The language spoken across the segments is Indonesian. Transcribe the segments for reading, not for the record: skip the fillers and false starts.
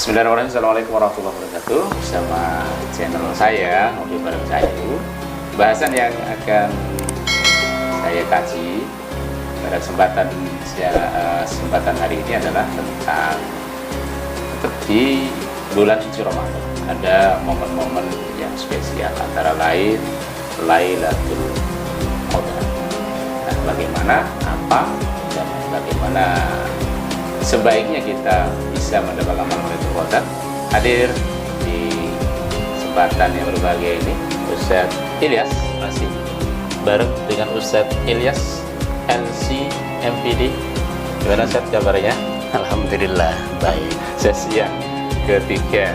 Bismillahirrahmanirrahim. Assalamualaikum warahmatullahi wabarakatuh. Bersama channel saya, Ngopi Bareng Saya. Bahasan yang akan saya kaji pada kesempatan hari ini adalah tentang tetap di bulan suci Ramadan. Ada momen-momen yang spesial, antara lain Lailatul Qadar. Nah, bagaimana, apa, dan bagaimana sebaiknya kita bisa mendapatkan Lailatul Qadar? Hadir di kesempatan yang berbahagia ini Ustadz Ilyas, masih bareng dengan Ustadz Ilyas LC MPD. Gimana Ustadz kabarnya? Alhamdulillah baik. Sesi yang ketiga,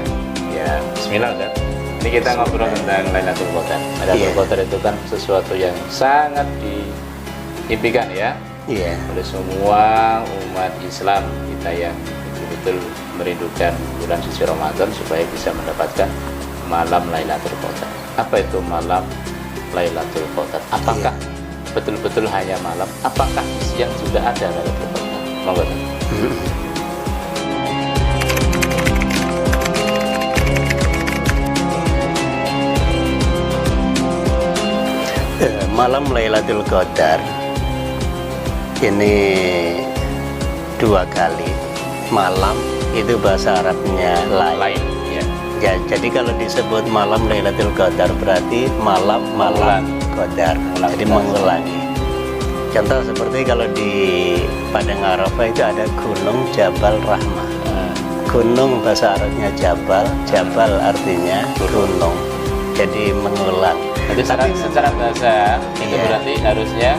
ya Bismillah Ustadz. Ini kita ngobrol tentang Lailatul Qadar. Lailatul Qadar itu kan sesuatu yang sangat diimpikan ya oleh semua umat Islam kita yang betul-betul merindukan bulan suci Ramadan supaya bisa mendapatkan malam Lailatul Qadar. Apa itu malam Lailatul Qadar? Apakah betul-betul hanya malam? Apakah siang juga ada Lailatul Qadar? Monggo. Malam Lailatul Qadar ini dua kali. Malam itu bahasa Arabnya lain. Ya, jadi kalau disebut malam Lailatul Qadar berarti malam Qadar. Jadi mengulangi. Contoh seperti kalau di Padang Arafah itu ada Gunung Jabal Rahmah. Gunung bahasa Arabnya Jabal, Jabal artinya gunung. Jadi mengulang. Jadi secara bahasa itu berarti harusnya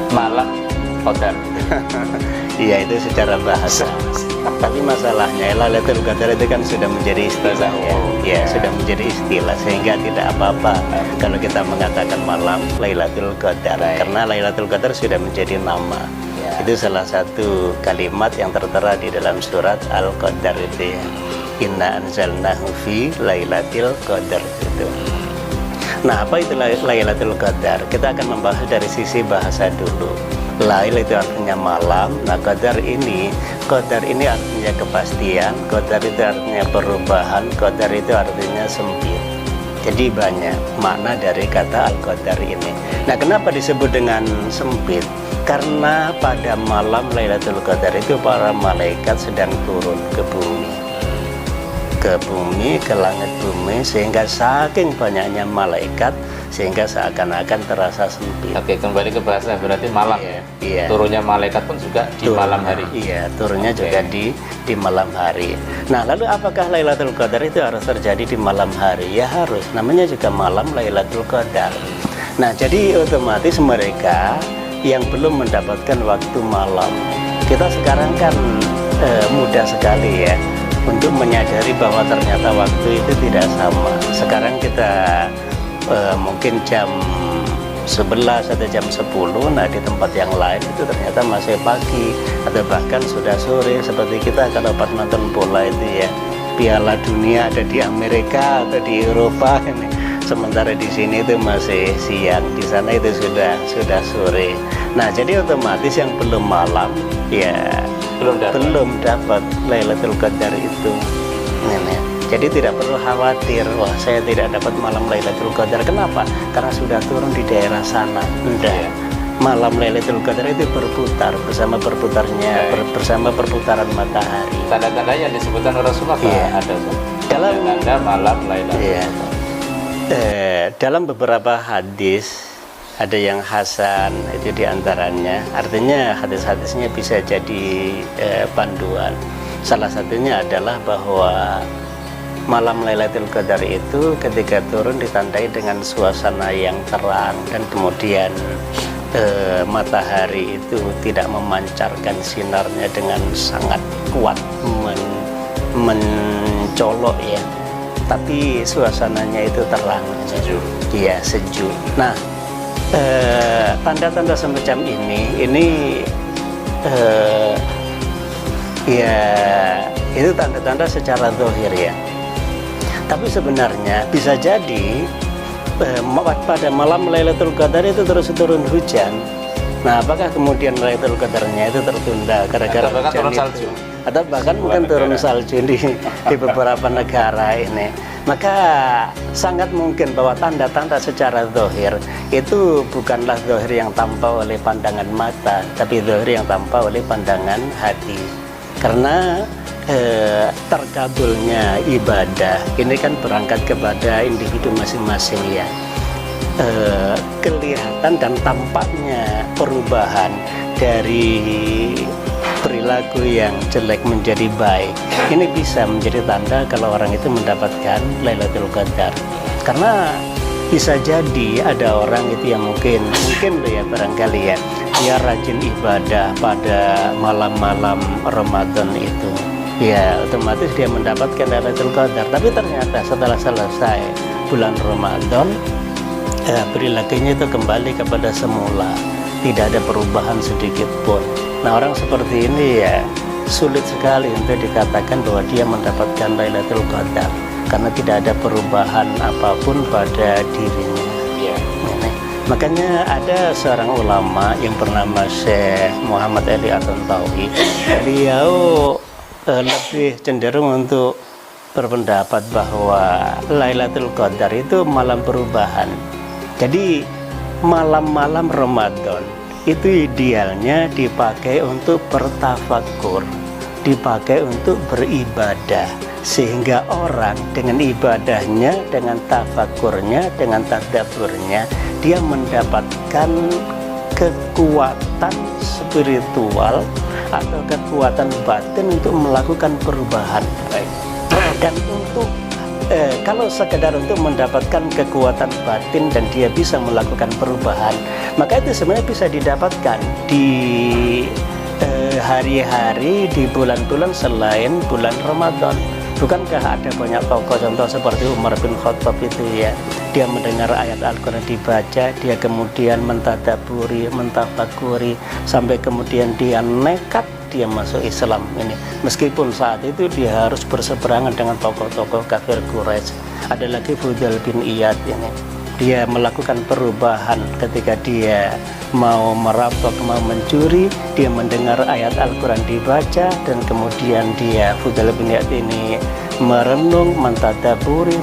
malam Qadar. Iya, itu secara bahasa. Tapi masalahnya Lailatul Qadar itu kan sudah menjadi istilah ya, sudah menjadi istilah sehingga tidak apa-apa kalau kita mengatakan malam Lailatul Qadar karena Lailatul Qadar sudah menjadi nama. Itu salah satu kalimat yang tertera di dalam surat Al-Qadar itu ya. Inna anzalnahu fi Lailatul Qadar itu. Nah, apa itu Lailatul Qadar? Kita akan membahas dari sisi bahasa dulu. Lail itu artinya malam. Nah, Qadar ini artinya kepastian. Qadar itu artinya perubahan. Qadar itu artinya sempit. Jadi banyak makna dari kata Al-Qadar ini. Nah, kenapa disebut dengan sempit? Karena pada malam Lailatul Qadar itu para malaikat sedang turun ke bumi, ke langit bumi, sehingga saking banyaknya malaikat sehingga seakan-akan terasa sempit. Oke, kembali ke bahasa berarti malam. Iya. Turunnya malaikat pun juga di malam hari. Iya, turunnya juga di malam hari. Nah, lalu apakah Lailatul Qadar itu harus terjadi di malam hari? Ya harus. Namanya juga malam Lailatul Qadar. Nah, jadi otomatis mereka yang belum mendapatkan waktu malam, kita sekarang kan mudah sekali ya untuk menyadari bahwa ternyata waktu itu tidak sama. Sekarang kita mungkin jam 11 atau jam 10, nah di tempat yang lain itu ternyata masih pagi atau bahkan sudah sore. Seperti kita kalau pas nonton bola itu ya, Piala Dunia ada di Amerika atau di Eropa ini, sementara di sini itu masih siang, di sana itu sudah sore. Nah, jadi otomatis yang belum malam ya belum dapat Lailatul Qadar itu. Jadi tidak perlu khawatir, wah saya tidak dapat malam Lailatul Qadar. Kenapa? Karena sudah turun di daerah sana. Enggak. Malam Lailatul Qadar itu berputar bersama perputaran matahari. Tanda-tanda yang disebutkan Rasulullah ada dalam tanda malam Lailatul Qadar. Dalam beberapa hadis ada yang hasan, itu diantaranya, artinya hadis-hadisnya bisa jadi panduan. Salah satunya adalah bahwa malam Lailatul Qadar itu ketika turun ditandai dengan suasana yang terang dan kemudian matahari itu tidak memancarkan sinarnya dengan sangat kuat mencolok ya, tapi suasananya itu terang, sejuk. Iya, sejuk. Nah, tanda-tanda semacam ini ya itu tanda-tanda secara zahir ya. Tapi sebenarnya bisa jadi pada malam Lailatul Qadar itu terus turun hujan. Nah, apakah kemudian Lailatul Qadarnya itu tertunda gara-gara Atau bahkan turun hujan salju. itu? Atau bahkan mungkin turun salju di beberapa negara ini? Maka sangat mungkin bahwa tanda-tanda secara zahir itu bukanlah zahir yang tampak oleh pandangan mata, tapi zahir yang tampak oleh pandangan hati. Karena terkabulnya ibadah ini kan berangkat kepada individu masing-masing ya. Kelihatan dan tampaknya perubahan dari perilaku yang jelek menjadi baik ini bisa menjadi tanda kalau orang itu mendapatkan Lailatul Qadar. Karena bisa jadi ada orang itu yang mungkin loh ya, barangkali ya, dia rajin ibadah pada malam-malam Ramadan itu, ya otomatis dia mendapatkan Lailatul Qadar. Tapi ternyata setelah selesai bulan Ramadan, perilakunya itu kembali kepada semula, tidak ada perubahan sedikit pun. Nah, orang seperti ini ya sulit sekali untuk dikatakan bahwa dia mendapatkan Lailatul Qadar karena tidak ada perubahan apapun pada dirinya. Iya. Makanya ada seorang ulama yang bernama Syekh Muhammad Ali At-Tantawi. Beliau lebih cenderung untuk berpendapat bahwa Lailatul Qadar itu malam perubahan. Jadi malam-malam Ramadan itu idealnya dipakai untuk bertafakur, dipakai untuk beribadah, sehingga orang dengan ibadahnya, dengan tafakurnya, dengan tadabburnya, dia mendapatkan kekuatan spiritual atau kekuatan batin untuk melakukan perubahan. Dan untuk kalau sekedar untuk mendapatkan kekuatan batin dan dia bisa melakukan perubahan, maka itu sebenarnya bisa didapatkan di hari-hari, di bulan-bulan selain bulan Ramadan. Bukankah ada banyak tokoh contoh seperti Umar bin Khattab itu ya, dia mendengar ayat Al-Quran dibaca, dia kemudian mentadaburi, mentafakuri, sampai kemudian dia nekat dia masuk Islam ini. Meskipun saat itu dia harus berseberangan dengan tokoh-tokoh kafir Quraisy. Ada lagi Fudail bin Iyad ini, dia melakukan perubahan ketika dia mau merampok, mau mencuri, dia mendengar ayat Al-Quran dibaca, dan kemudian dia, Fudail bin Iyad ini, merenung, mentadaburi,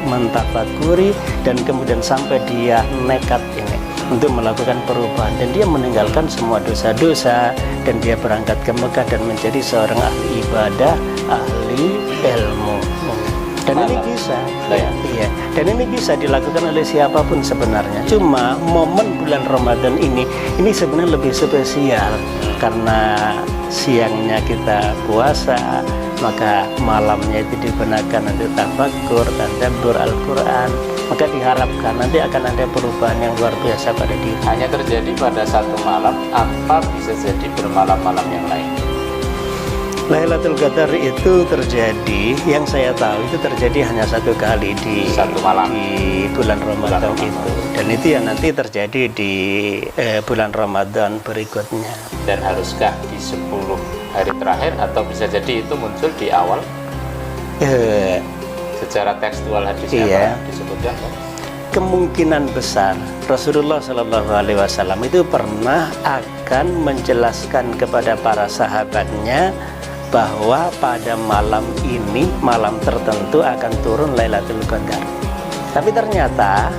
mentafakuri, dan kemudian sampai dia nekat ini untuk melakukan perubahan, dan dia meninggalkan semua dosa-dosa, dan dia berangkat ke Mekah dan menjadi seorang ahli ibadah, ahli ilmu. Dan ini bisa, ya, dan ini bisa dilakukan oleh siapapun sebenarnya. Cuma momen bulan Ramadan ini sebenarnya lebih spesial karena siangnya kita puasa, maka malamnya itu digunakan untuk tafakkur, tadabbur Al-Quran. Maka diharapkan nanti akan ada perubahan yang luar biasa pada diri. Hanya terjadi pada satu malam, apa bisa jadi bermalam-malam yang lain? Lailatul Qadar itu terjadi, yang saya tahu itu terjadi hanya satu kali di satu malam di bulan Ramadan itu, dan itu yang nanti terjadi di bulan Ramadan berikutnya. Dan haruskah di 10 hari terakhir atau bisa jadi itu muncul di awal? Secara tekstual hadisnya Iya. disebutkan kan? Kemungkinan besar Rasulullah Shallallahu Alaihi Wasallam itu pernah akan menjelaskan kepada para sahabatnya bahwa pada malam ini, malam tertentu akan turun Lailatul Qadar. Tapi ternyata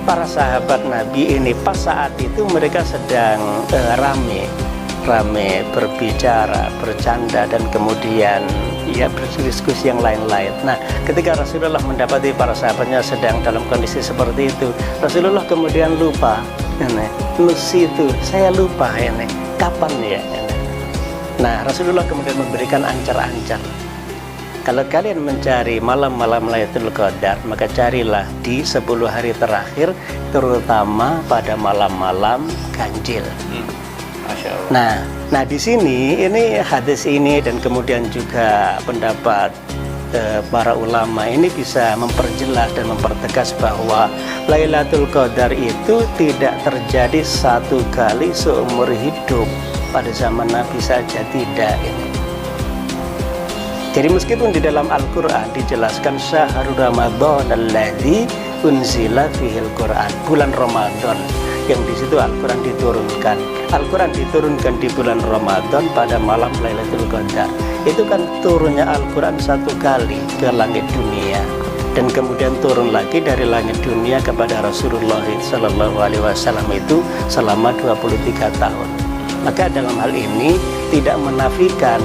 para sahabat Nabi ini pas saat itu mereka sedang rame berbicara, bercanda, dan kemudian ya berdiskusi yang lain-lain. Nah, ketika Rasulullah mendapati para sahabatnya sedang dalam kondisi seperti itu, Rasulullah kemudian lupa, itu saya lupa ini kapan ya. Nah, Rasulullah kemudian memberikan ancar-ancar. Kalau kalian mencari malam-malam Lailatul Qadar, maka carilah di 10 hari terakhir, terutama pada malam-malam ganjil. Masya Allah. Nah di sini ini hadis ini dan kemudian juga pendapat para ulama ini bisa memperjelas dan mempertegas bahwa Lailatul Qadar itu tidak terjadi satu kali seumur hidup. Pada zaman Nabi saja tidak ini. Jadi meskipun di dalam Al-Quran dijelaskan syahrul Ramadan alladzi unzila fihil Quran, bulan Ramadan yang di situ Al-Quran diturunkan. Al-Quran diturunkan di bulan Ramadan pada malam Lailatul Qadar. Itu kan turunnya Al-Quran satu kali ke langit dunia, dan kemudian turun lagi dari langit dunia kepada Rasulullah Sallallahu Alaihi Wasallam itu selama 23 tahun. Maka dalam hal ini tidak menafikan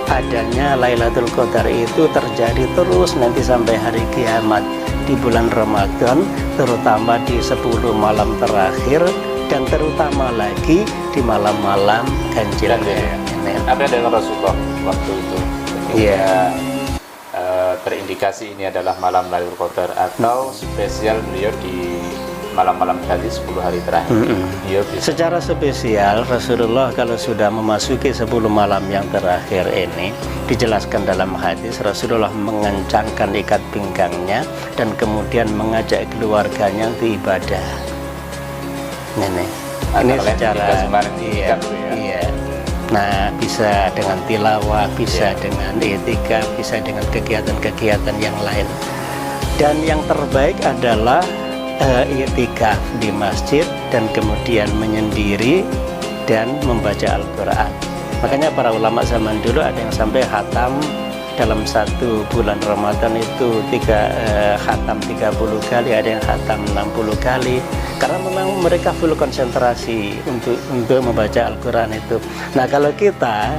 adanya Lailatul Qadar itu terjadi terus nanti sampai hari kiamat di bulan Ramadan, terutama di 10 malam terakhir, dan terutama lagi di malam-malam ganjil. Apa dengan Rasulullah waktu itu? Iya. Terindikasi ini adalah malam Lailatul Qadar atau spesial beliau di malam-malam tadi 10 hari terakhir. Secara spesial Rasulullah kalau sudah memasuki 10 malam yang terakhir ini, dijelaskan dalam hadis, Rasulullah mengencangkan ikat pinggangnya dan kemudian mengajak keluarganya untuk ibadah. Ini secara iya. Nah, bisa dengan tilawah, bisa dengan etika, bisa dengan kegiatan-kegiatan yang lain. Dan yang terbaik adalah i'tikaf di masjid dan kemudian menyendiri dan membaca Al-Quran. Makanya para ulama zaman dulu ada yang sampai khatam dalam satu bulan Ramadan itu khatam 30 kali, ada yang khatam 60 kali, karena memang mereka full konsentrasi untuk membaca Al-Quran itu. Nah, kalau kita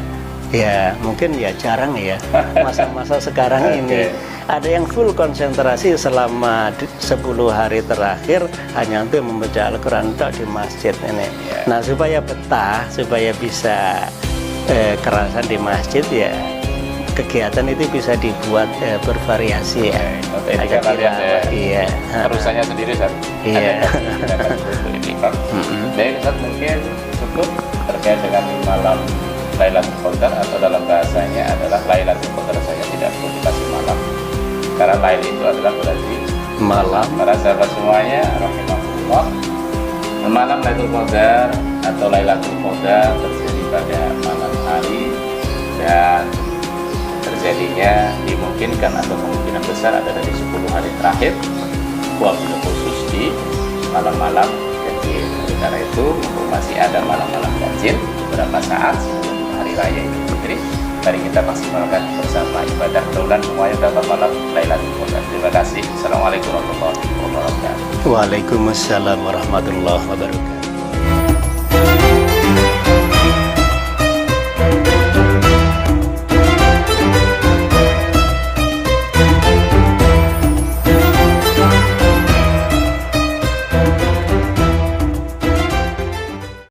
ya mungkin ya jarang ya masa-masa sekarang ini ada yang full konsentrasi selama 10 hari terakhir hanya untuk membaca Al-Quran di masjid ini. Nah, supaya betah, supaya bisa kerasan di masjid, ya kegiatan itu bisa dibuat bervariasi ya. Ada kalian ya. Iya. Terusannya sendiri Ustaz. Iya. Baik Ustaz, mungkin cukup terkait dengan malam Lailatul Qadar, atau dalam bahasanya adalah Lailatul Qadar saja, tidak perlu dikasih malam. Karena lail itu adalah berarti malam. Para sahabat semuanya, rahimahullah, malam Lailatul Qadar atau Lailatul Qadar terjadi pada malam hari, dan terjadinya dimungkinkan atau kemungkinan besar ada dari 10 hari terakhir, wabil khusus di malam-malam ganjil. Oleh karena itu masih ada malam-malam ganjil beberapa saat sebelum hari raya Idul Fitri. Mari kita maksimalkan bersama ibadah, mudah-mudahan semuanya dapat malam Lailatul Qadar. Terima kasih. Assalamualaikum warahmatullahi wabarakatuh. Waalaikumsalam warahmatullahi wabarakatuh.